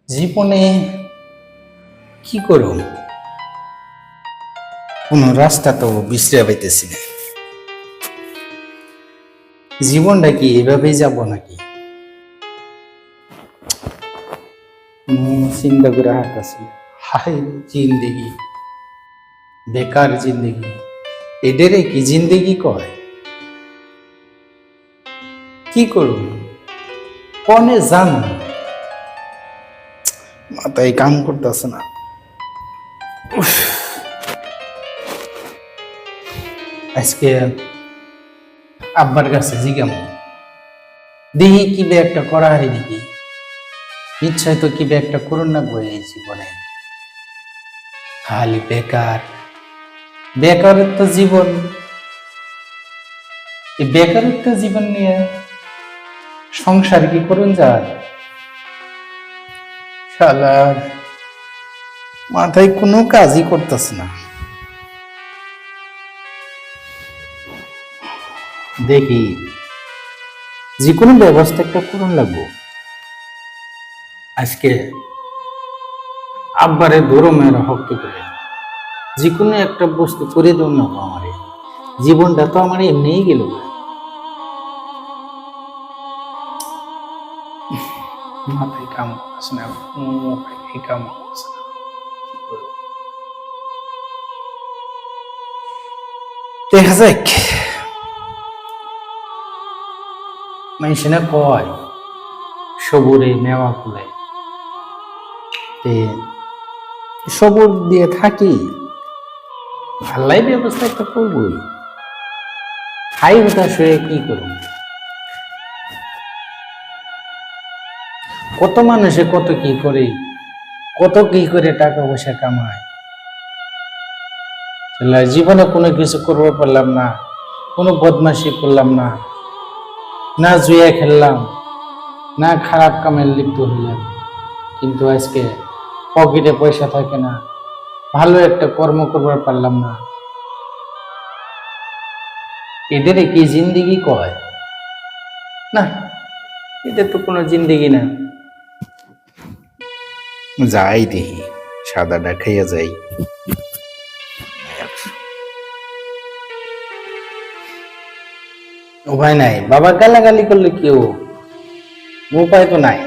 জীবনে কি করো, কোন রাস্তা তো বিশ্রে পাইতেছি না। জীবনটা কি এভাবেই যাব নাকি? চিন্তা করে হাঁটতেছি, হাই জিন্দেগি, বেকার জিন্দেগি, এদেরে কি জিন্দেগি কয়? কি করুন কনে জান, মাথায় কাম করতেছে না। আজকে আব্বার কাছে জিজ্ঞাম দেখি কি বে একটা করা হারি দেখি, ইচ্ছায় তো কি বে একটা করুন না বই এই জীবনে। খালি বেকার, বেকারত্ব জীবন। এই বেকারত্ব জীবন নিয়ে সংসার কি করুন যার, শালার মাথায় কোনো কাজই করতেছে না। দেখি যে কোনো ব্যবস্থা একটা করুন লাগবো। আজকে আব্বারে ধরো মেয়েরা হক্ত করে যে কোনো একটা বস্তু করে দেন না আমারে, জীবনটা তো আমার এমনিই গেল। মাথায় কাম করতেছে না, মাথায় কাম করতেছে না। দেখা যাক, মানুষে না কয় সবুরে নেওয়া খুলে, সবুর দিয়ে থাকি, ভাল্লাই ব্যবস্থা একটা করবই। হাই হতাশ হয়ে কি করুন, কত মানুষে কত কি করে, কত কি করে টাকা পয়সা কামায়। জীবনে কোনো কিছু করবো পারলাম না, কোনো বদমাশি করলাম না, না জুয়া খেললাম, না খারাপ কামের লিপ্ত হইলাম, কিন্তু আজকে পকেটে পয়সা থাকে না, ভালো একটা কর্ম করবার পারলাম না। এদের কি জিন্দেগি কয়? না, এদের তো কোনো জিন্দেগি না। যাই দেখি সাদাটা খাইয়া যাই। উপায় নাই, বাবা গালাগালি করলে কেউ উপায় তো নাই।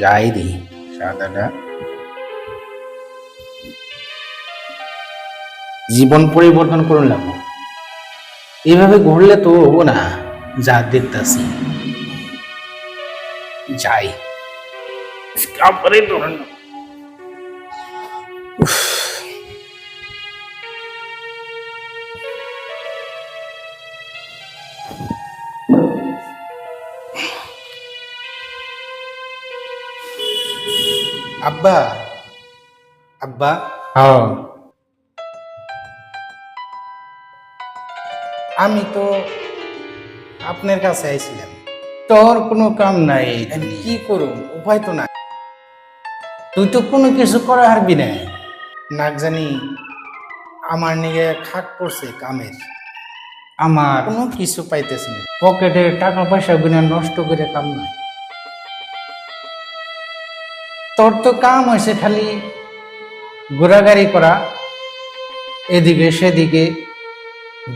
যাই দেখি সাদাটা, জীবন পরিবর্তন করুন লাগবো। এইভাবে ঘুরলে তো হবো না, যা দেখতেছি। যাই কাপড়ে ধরেন না। আব্বা, আব্বা, হ্যাঁ আমি তো আপনার কাছে আইছিলাম, তোর কোনো কাম নাই, কি করুম উপায় তো নাই। তুই তো কোনো কিছু করা হারবি না, নাক জানি আমার নিয়ে খাট পড়ছে কামের, আমার কোনো কিছু পাইতেছি না, পকেটে টাকা পয়সা গুনা নষ্ট করে কাম নাই। তোর তো কাম হয়েছে খালি ঘোরাগাড়ি করা, এদিকে সেদিকে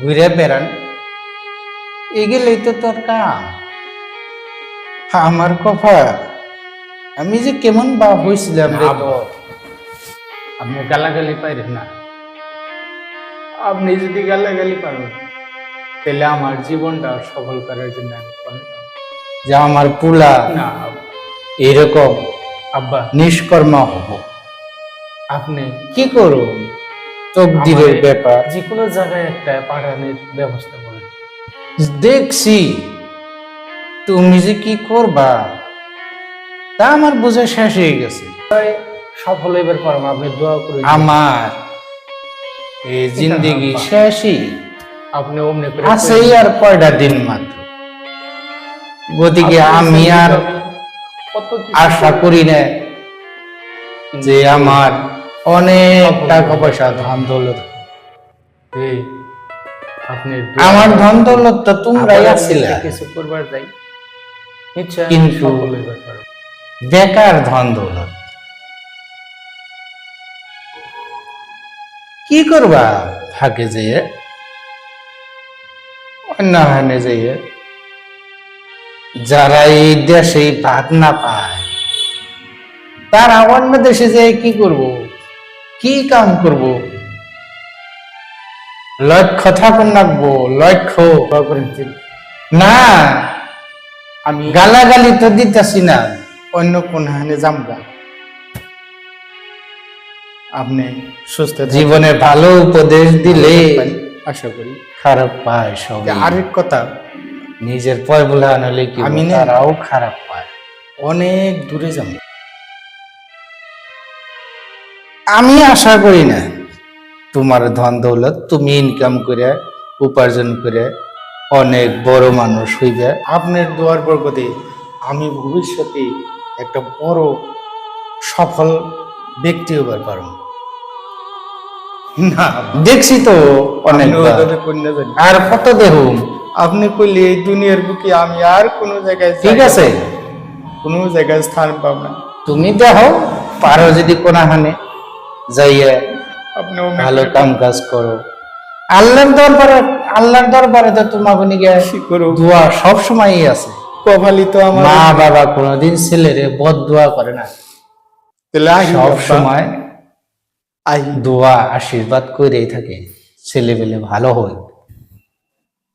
ঘুরে বেড়ান, এগুলোই তো তোর কাম। আমার কপাল, আমি যে কেমন বাপ হয়েছিলাম রে। তো আপনি গালাগালি পাইরেন না, আপনি যদি গালাগালি পারেন তাহলে আমার জীবনটা সফল করার জন্য আমি যে আমার পুলা না এরকম আব্বা নিষ্কর্মা হব। আপনি কি করুন, তকদিরের ব্যাপার, যে কোনো জায়গায় একটা পাঠানোর ব্যবস্থা করেন। দেখছি তুমি যে কি করবা তা আমার বোঝা শেষ হয়ে গেছে। সফল হইবার পর আপনি দোয়া করুন। আমার এই জিন্দেগি শেষই, আপনি অমনি করে আছে আর কয়টা দিন মাত্র, গতিকে আমি আর আশা করি না যে আমার অনেক টাকা পয়সা ধন দৌলত। আমার ধন দৌলত তো তোমরাই আসছিলে, কিছু করবার যাই নিশ্চয় কিন্তু সফল হইবার পারো। বেকার ধন দৌলত কি করবা? ফাঁকে যেয়ে অন্য হানে যেয়ে যারা এই দেশে ভাত না পায় তারা অন্য দেশে যেয়ে কি করব, কি কাম করব? লক্ষ্য থাকুন রাখবো, লক্ষ্য দোয়া করেন যে না। আমি গালাগালি তো দিতেছি না, অন্য কোন হানে যামগা। আপনি সুস্থ থাকবেন, জীবনে ভালো উপদেশ দিলে আশা করি। খারাপ পায় সব। আরেক কথা, নিজের পয় বলে আনলে কি আমি না- তারাও খারাপ পায়। অনেক দূরে যাব। আমি আশা করি না তোমার ধন দৌলত তুমি ইনকাম করে উপার্জন করে অনেক বড় মানুষ হইবে। আপনার দোয়ার বরকতে আমি ভবিষ্যতে একটা বড় সফল ব্যক্তি হবার পারব। না, দেখছি তো অনেক আপনি ওইভাবে কন্যা জানি। আর কত দেখুন। আপনি কইলে এই দুনিয়ার বুকে আমি আর কোনো জায়গায় ঠিক জায়গা আছে, পাবো না, কোনো জায়গায় স্থান পাব না। তুমি দেখো পারো যদি কোনাহানে যাইয়া আপনি ভালো কাম কাজ করো। আল্লাহর দরবারে তো তোমাকে নিয়ে কি করো, দোয়া সব সময়ই আছে। কপালি তো আমার। মা বাবা কোনোদিন ছেলেরে বদ দোয়া করে না, তাহলে আহি সব আব্বা, সময় আহি। দোয়া আশীর্বাদ করেই থাকে ছেলে পেলে ভালো হয়।